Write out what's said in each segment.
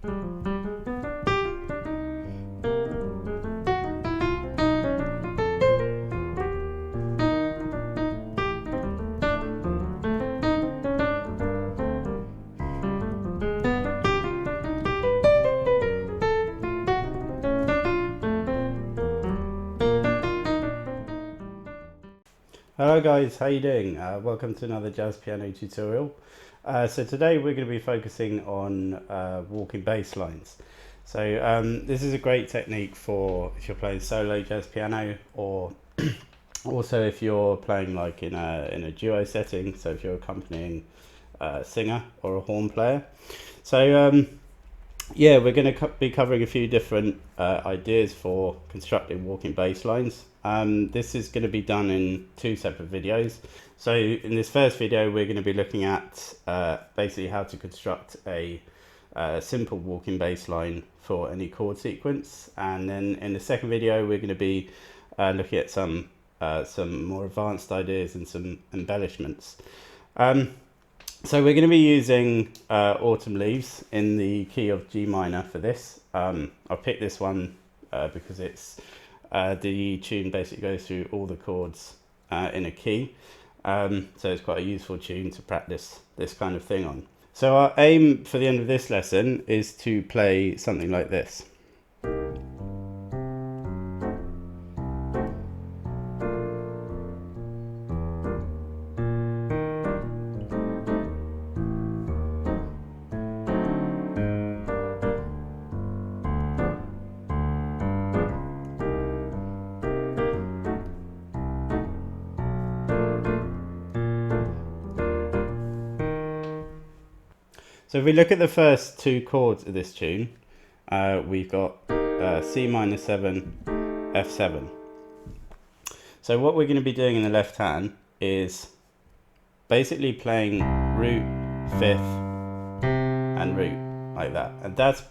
Hello guys, how you doing? Welcome to another jazz piano tutorial. So today we're going to be focusing on walking bass lines. So this is a great technique for if you're playing solo jazz piano, or also if you're playing like in a duo setting, so if you're accompanying a singer or a horn player. So yeah, we're going to be covering a few different ideas for constructing walking bass lines. This is going to be done in two separate videos. So in this first video, we're going to be looking at basically how to construct a simple walking bass line for any chord sequence. And then in the second video, we're going to be looking at some more advanced ideas and some embellishments. So we're going to be using Autumn Leaves in the key of G minor for this. I picked this one because it's the tune basically goes through all the chords in a key. So it's quite a useful tune to practice this kind of thing on. So our aim for the end of this lesson is to play something like this. So if we look at the first two chords of this tune, we've got C minor 7, F7. So what we're going to be doing in the left hand is basically playing root, fifth, and root, like that. And that's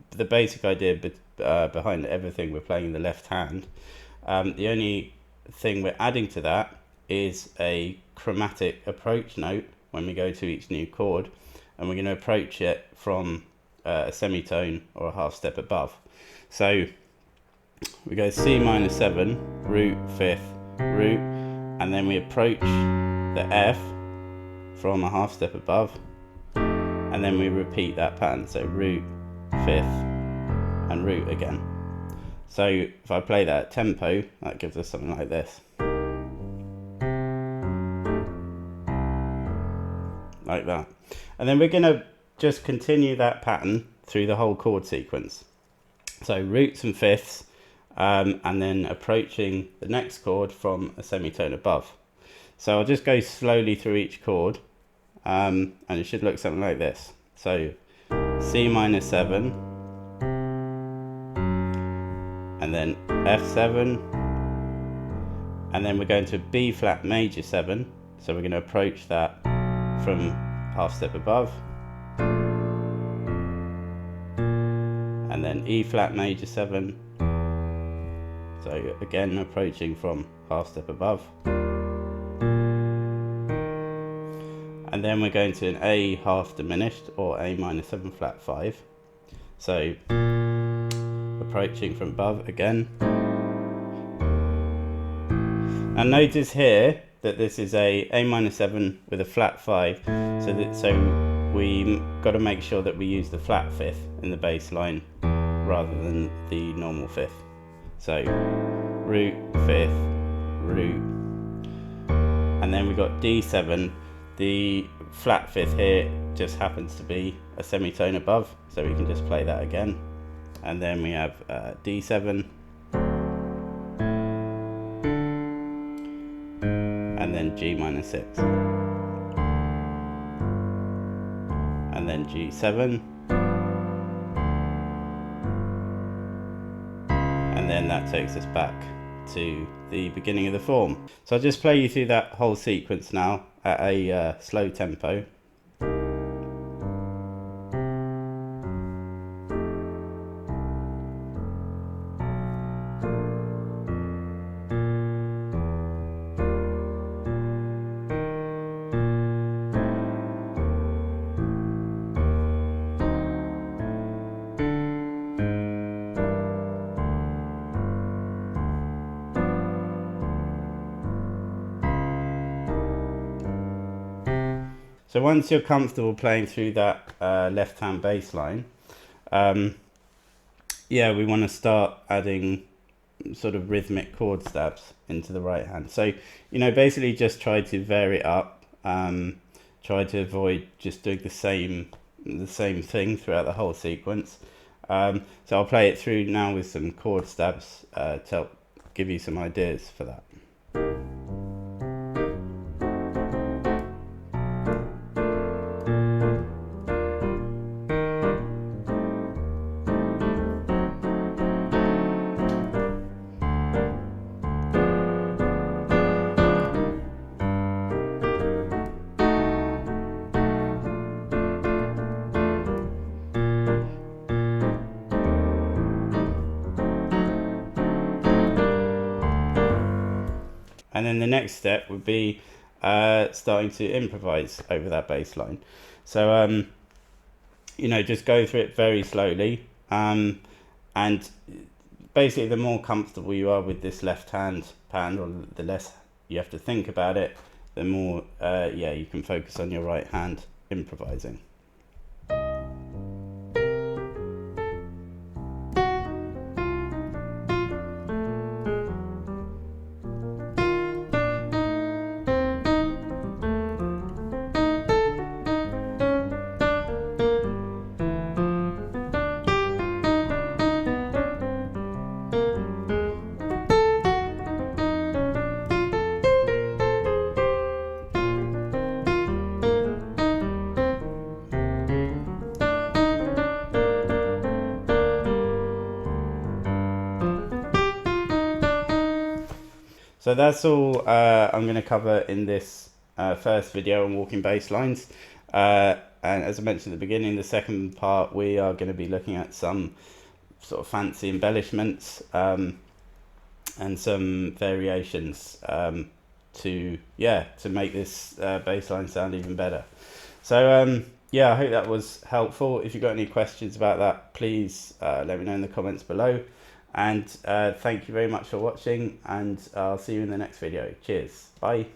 the basic idea behind everything we're playing in the left hand. The only thing we're adding to that is a chromatic approach note when we go to each new chord. And we're going to approach it from a semitone or a half step above. So we go C minor 7, root, fifth, root, and then we approach the F from a half step above, and then we repeat that pattern. So root, fifth, and root again. So if I play that at tempo, that gives us something like this. Like that. And then we're going to just continue that pattern through the whole chord sequence. So roots and fifths, and then approaching the next chord from a semitone above. So I'll just go slowly through each chord, and it should look something like this. So C minor 7, and then F7, and then we're going to B flat major 7. So we're going to approach that from half step above, and then E flat major 7, so again approaching from half step above, and then we're going to an A half diminished or A minor 7 flat 5, so approaching from above again. And notice here that this is a minor 7 with a flat 5, so we got to make sure that we use the flat fifth in the bass line rather than the normal fifth. So root, fifth, root, and then we got D7. The flat fifth here just happens to be a semitone above, so we can just play that again. And then we have D7, and then G minor 6, and then G7, and then that takes us back to the beginning of the form. So I'll just play you through that whole sequence now at a slow tempo. So once you're comfortable playing through that left hand bass line, yeah, we want to start adding sort of rhythmic chord stabs into the right hand. So, you know, basically just try to vary it up. Try to avoid just doing the same thing throughout the whole sequence. So I'll play it through now with some chord stabs to help give you some ideas for that. And then the next step would be starting to improvise over that bass line. So, you know, just go through it very slowly. And basically, the more comfortable you are with this left hand pattern, or the less you have to think about it, the more, yeah, you can focus on your right hand improvising. So that's all I'm going to cover in this first video on walking bass lines. And as I mentioned at the beginning, the second part we are going to be looking at some sort of fancy embellishments and some variations to make this bass line sound even better. So yeah, I hope that was helpful. If you've got any questions about that, please let me know in the comments below. And thank you very much for watching, and I'll see you in the next video. Cheers. Bye.